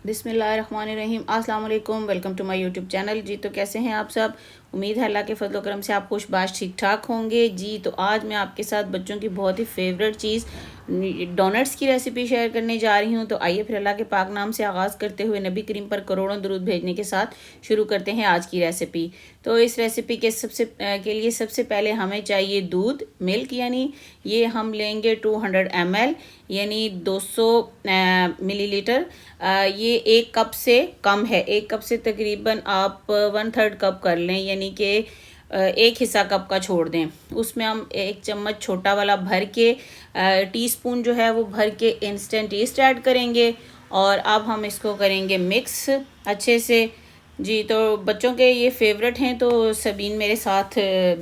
बिस्मिल्लाहिर्रहमानिर्रहीम। अस्सलाम वालेकुम। Welcome to my YouTube channel. जी तो कैसे हैं आप सब? उम्मीद है अल्लाह के फजल करम से आप खुशबाश ठीक ठाक होंगे। जी तो आज मैं आपके साथ बच्चों की बहुत ही फेवरेट चीज़ डोनट्स की रेसिपी शेयर करने जा रही हूँ। तो आइए फिर अल्लाह के पाक नाम से आगाज़ करते हुए नबी करीम पर करोड़ों दुरूद भेजने के साथ शुरू करते हैं आज की रेसिपी। तो इस रेसिपी के लिए सबसे पहले हमें चाहिए दूध, मिल्क, यानी ये हम लेंगे 200 ml यानी 200 मिलीलीटर। ये एक कप से कम है, एक कप से तकरीबन आप 1/3 कप कर लें, यानी कि एक हिस्सा कप का छोड़ दें। उसमें हम एक चम्मच छोटा वाला भर के टीस्पून जो है वो भर के इंस्टेंट ईस्ट ऐड करेंगे और अब हम इसको करेंगे मिक्स अच्छे से। जी तो बच्चों के ये फेवरेट हैं, तो सबीन मेरे साथ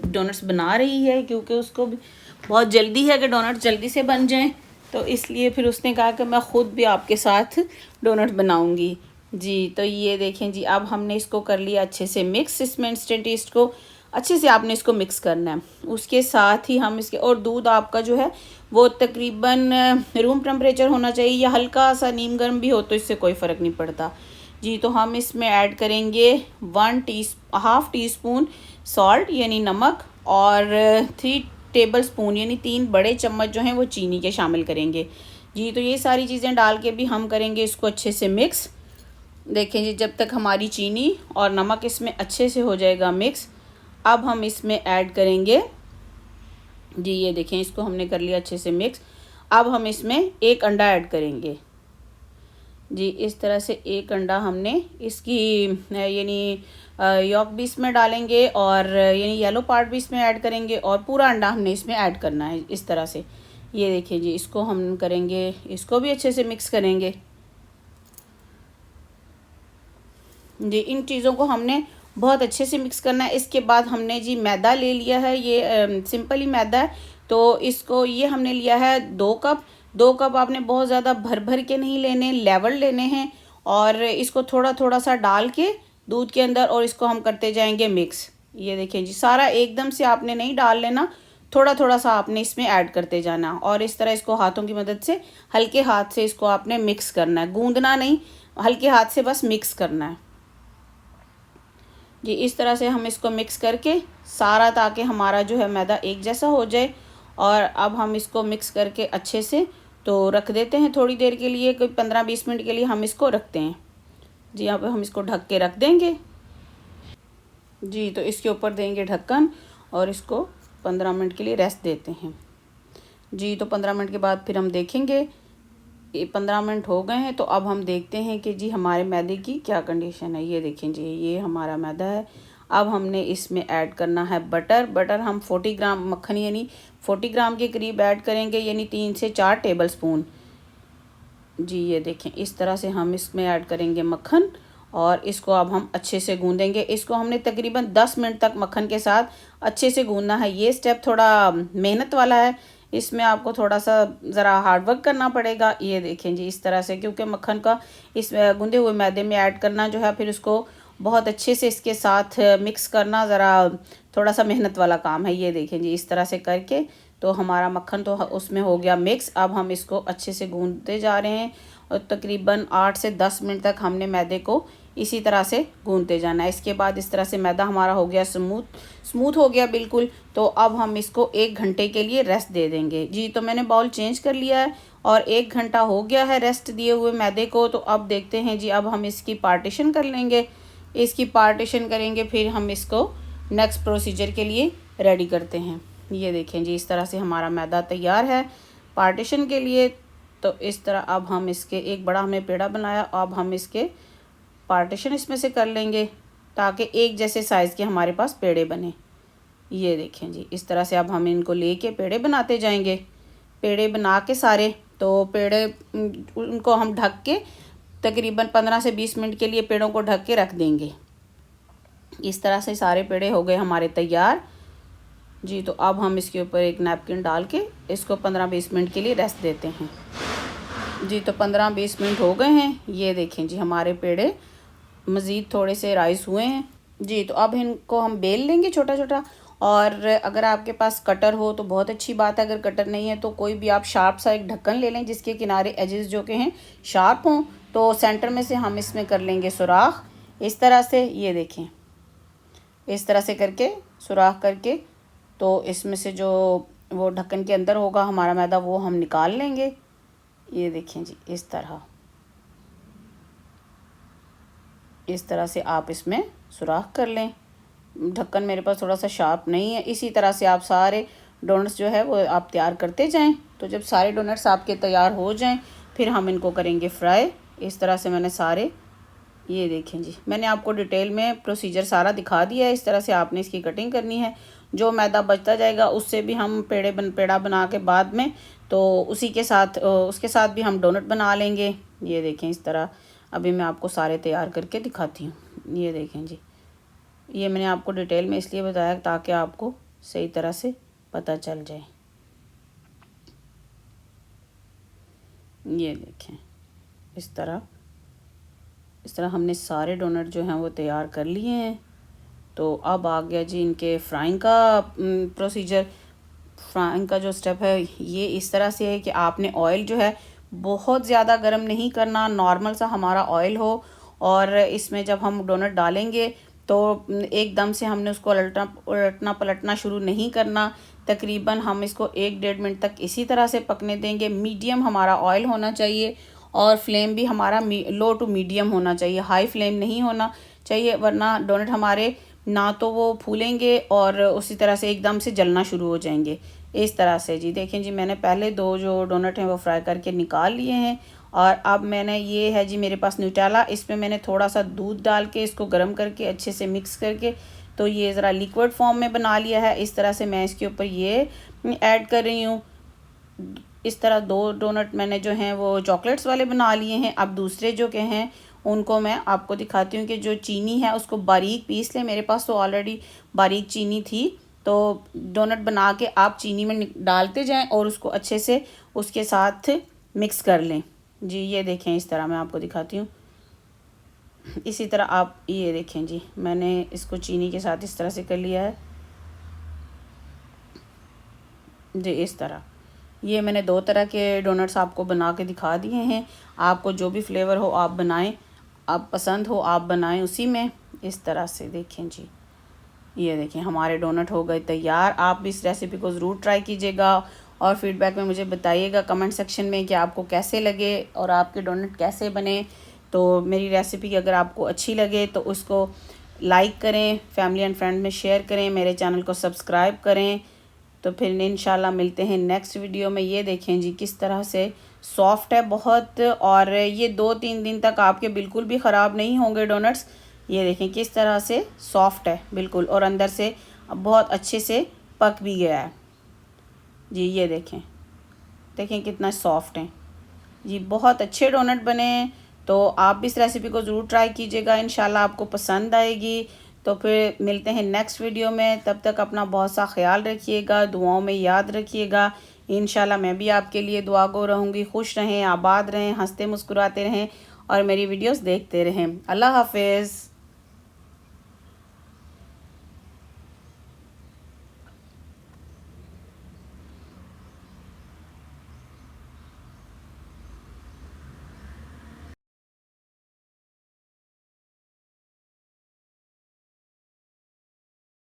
डोनट्स बना रही है क्योंकि उसको भी बहुत जल्दी है कि डोनट्स जल्दी से बन जाएं, तो इसलिए फिर उसने कहा कि मैं ख़ुद भी आपके साथ डोनट बनाऊंगी। जी तो ये देखें जी, अब हमने इसको कर लिया अच्छे से मिक्स। इसमें इंस्टेंट ईस्ट को अच्छे से आपने इसको मिक्स करना है। उसके साथ ही हम इसके और दूध आपका जो है वो तकरीबन रूम टेम्परेचर होना चाहिए या हल्का सा नीम गर्म भी हो तो इससे कोई फ़र्क नहीं पड़ता। जी तो हम इसमें ऐड करेंगे हाफ़ टी स्पून सॉल्ट यानी नमक और 3 टेबल स्पून यानी 3 बड़े चम्मच जो हैं वो चीनी के शामिल करेंगे। जी तो ये सारी चीज़ें डाल के भी हम करेंगे इसको अच्छे से मिक्स। देखें जी, जब तक हमारी चीनी और नमक इसमें अच्छे से हो जाएगा मिक्स, अब हम इसमें ऐड करेंगे जी, ये देखें इसको हमने कर लिया अच्छे से मिक्स। अब हम इसमें एक अंडा ऐड करेंगे। जी इस तरह से एक अंडा हमने इसकी यानी यॉक भी इसमें डालेंगे और यानी येलो पार्ट भी इसमें ऐड करेंगे और पूरा अंडा हमने इसमें ऐड करना है इस तरह से। ये देखिए जी, इसको हम करेंगे, इसको भी अच्छे से मिक्स करेंगे। जी इन चीज़ों को हमने बहुत अच्छे से मिक्स करना है। इसके बाद हमने जी मैदा ले लिया है, ये सिंपल ही मैदा है, तो इसको ये हमने लिया है 2 कप आपने बहुत ज़्यादा भर भर के नहीं लेने, लेवल लेने हैं और इसको थोड़ा थोड़ा सा डाल के दूध के अंदर और इसको हम करते जाएंगे मिक्स। ये देखें जी, सारा एकदम से आपने नहीं डाल लेना, थोड़ा थोड़ा सा आपने इसमें ऐड करते जाना और इस तरह इसको हाथों की मदद से हल्के हाथ से इसको आपने मिक्स करना है, गूंदना नहीं, हल्के हाथ से बस मिक्स करना है। जी इस तरह से हम इसको मिक्स करके सारा, ताकि हमारा जो है मैदा एक जैसा हो जाए। और अब हम इसको मिक्स करके अच्छे से तो रख देते हैं थोड़ी देर के लिए, कोई 15-20 मिनट के लिए हम इसको रखते हैं। जी यहाँ पे हम इसको ढक के रख देंगे। जी तो इसके ऊपर देंगे ढक्कन और इसको 15 मिनट के लिए रेस्ट देते हैं। जी तो 15 मिनट के बाद फिर हम देखेंगे, ये 15 मिनट हो गए हैं, तो अब हम देखते हैं कि जी हमारे मैदे की क्या कंडीशन है। ये देखें जी, ये हमारा मैदा है। अब हमने इसमें ऐड करना है बटर हम 40 ग्राम मक्खन यानी 40 ग्राम के करीब ऐड करेंगे, यानी 3 से 4 टेबल स्पून। जी ये देखें इस तरह से हम इसमें ऐड करेंगे मक्खन और इसको अब हम अच्छे से गूंदेंगे। इसको हमने तकरीबन 10 मिनट तक मक्खन के साथ अच्छे से गूंदना है। ये स्टेप थोड़ा मेहनत वाला है, इसमें आपको थोड़ा सा ज़रा हार्ड वर्क करना पड़ेगा। ये देखें जी इस तरह से, क्योंकि मक्खन का इस गूंदे हुए मैदे में ऐड करना जो है, फिर उसको बहुत अच्छे से इसके साथ मिक्स करना ज़रा थोड़ा सा मेहनत वाला काम है। ये देखें जी इस तरह से करके तो हमारा मक्खन तो उसमें हो गया मिक्स। अब हम इसको अच्छे से गूंदते जा रहे हैं और तकरीबन 8 से 10 मिनट तक हमने मैदे को इसी तरह से गूंदते जाना है। इसके बाद इस तरह से मैदा हमारा हो गया स्मूथ हो गया बिल्कुल। तो अब हम इसको 1 घंटे के लिए रेस्ट दे देंगे। जी तो मैंने बाउल चेंज कर लिया है और 1 घंटा हो गया है रेस्ट दिए हुए मैदे को। तो अब देखते हैं जी, अब हम इसकी पार्टीशन कर लेंगे, इसकी पार्टीशन करेंगे, फिर हम इसको नेक्स्ट प्रोसीजर के लिए रेडी करते हैं। ये देखें जी इस तरह से हमारा मैदा तैयार है पार्टीशन के लिए। तो इस तरह अब हम इसके एक बड़ा हमने पेड़ा बनाया, अब हम इसके पार्टीशन इसमें से कर लेंगे ताकि एक जैसे साइज़ के हमारे पास पेड़े बने। ये देखें जी इस तरह से अब हम इनको लेके पेड़े बनाते जाएंगे। पेड़े बना के सारे तो पेड़े उनको हम ढक के तकरीबन 15 से 20 मिनट के लिए पेड़ों को ढक के रख देंगे। इस तरह से सारे पेड़े हो गए हमारे तैयार। जी तो अब हम इसके ऊपर एक नैपकिन डाल के इसको 15-20 मिनट के लिए रेस्ट देते हैं। जी तो 15-20 मिनट हो गए हैं। ये देखें जी हमारे पेड़े मज़ीद थोड़े से राइस हुए हैं। जी तो अब इनको हम बेल लेंगे छोटा छोटा, और अगर आपके पास कटर हो तो बहुत अच्छी बात है, अगर कटर नहीं है तो कोई भी आप शार्प सा एक ढक्कन ले लें जिसके किनारे एजेस जो के हैं शार्प हों। तो सेंटर में से हम इसमें कर लेंगे सुराख इस तरह से। ये देखें, इस तरह से करके सुराख करके तो इसमें से जो वो ढक्कन के अंदर होगा हमारा मैदा वो हम निकाल लेंगे। ये देखें जी, इस तरह से आप इसमें सुराख कर लें। ढक्कन मेरे पास थोड़ा सा शार्प नहीं है, इसी तरह से आप सारे डोनट्स जो है वो आप तैयार करते जाएं। तो जब सारे डोनट्स आपके तैयार हो जाएं फिर हम इनको करेंगे फ्राई। इस तरह से मैंने सारे, ये देखें जी, मैंने आपको डिटेल में प्रोसीजर सारा दिखा दिया है। इस तरह से आपने इसकी कटिंग करनी है। जो मैदा बचता जाएगा उससे भी हम पेड़ा बना के बाद में तो उसके साथ भी हम डोनट बना लेंगे। ये देखें इस तरह। अभी मैं आपको सारे तैयार करके दिखाती हूँ। ये देखें जी, ये मैंने आपको डिटेल में इसलिए बताया ताकि आपको सही तरह से पता चल जाए। ये देखें इस तरह हमने सारे डोनट जो हैं वो तैयार कर लिए हैं। तो अब आ गया जी इनके फ्राइंग का प्रोसीजर। फ्राइंग का जो स्टेप है ये इस तरह से है कि आपने ऑयल जो है बहुत ज़्यादा गर्म नहीं करना, नॉर्मल सा हमारा ऑयल हो। और इसमें जब हम डोनट डालेंगे तो एकदम से हमने उसको उलटना पलटना शुरू नहीं करना। तकरीबन हम इसको 1-1.5 मिनट तक इसी तरह से पकने देंगे। मीडियम हमारा ऑयल होना चाहिए और फ्लेम भी हमारा लो टू मीडियम होना चाहिए, हाई फ्लेम नहीं होना चाहिए, वरना डोनट हमारे ना तो वो फूलेंगे और उसी तरह से एकदम से जलना शुरू हो जाएंगे। इस तरह से जी देखें जी, मैंने पहले 2 जो डोनट हैं वो फ्राई करके निकाल लिए हैं। और अब मैंने, ये है जी मेरे पास न्यूटेला, इसमें मैंने थोड़ा सा दूध डाल के इसको गर्म करके अच्छे से मिक्स करके तो ये ज़रा लिक्विड फॉर्म में बना लिया है। इस तरह से मैं इसके ऊपर ये ऐड कर रही हूँ। इस तरह 2 डोनट मैंने जो हैं वो चॉकलेट्स वाले बना लिए हैं। अब दूसरे जो के हैं उनको मैं आपको दिखाती हूँ कि जो चीनी है उसको बारीक पीस लें। मेरे पास तो ऑलरेडी बारीक चीनी थी, तो डोनट बना के आप चीनी में डालते जाएं और उसको अच्छे से उसके साथ मिक्स कर लें। जी ये देखें, इस तरह मैं आपको दिखाती हूँ। इसी तरह आप ये देखें जी, मैंने इसको चीनी के साथ इस तरह से कर लिया है जी। इस तरह ये मैंने 2 तरह के डोनट्स आपको बना के दिखा दिए हैं। आपको जो भी फ्लेवर हो आप बनाएं, आप पसंद हो आप बनाएं उसी में। इस तरह से देखें जी, ये देखें हमारे डोनट हो गए तैयार। आप भी इस रेसिपी को ज़रूर ट्राई कीजिएगा और फीडबैक में मुझे बताइएगा कमेंट सेक्शन में कि आपको कैसे लगे और आपके डोनट कैसे बने। तो मेरी रेसिपी अगर आपको अच्छी लगे तो उसको लाइक करें, फैमिली एंड फ्रेंड में शेयर करें, मेरे चैनल को सब्सक्राइब करें। तो फिर इंशाल्लाह मिलते हैं नेक्स्ट वीडियो में। ये देखें जी किस तरह से सॉफ्ट है बहुत, और ये 2-3 दिन तक आपके बिल्कुल भी ख़राब नहीं होंगे डोनट्स। ये देखें किस तरह से सॉफ्ट है बिल्कुल, और अंदर से बहुत अच्छे से पक भी गया है जी। ये देखें कितना सॉफ्ट है जी, बहुत अच्छे डोनट बने हैं। तो आप भी इस रेसिपी को ज़रूर ट्राई कीजिएगा, इंशाल्लाह आपको पसंद आएगी। तो फिर मिलते हैं नेक्स्ट वीडियो में। तब तक अपना बहुत सा ख्याल रखिएगा, दुआओं में याद रखिएगा। इंशाल्लाह मैं भी आपके लिए दुआ गो रहूँगी। खुश रहें, आबाद रहें, हंसते मुस्कुराते रहें और मेरी वीडियोस देखते रहें। अल्लाह हाफिज़।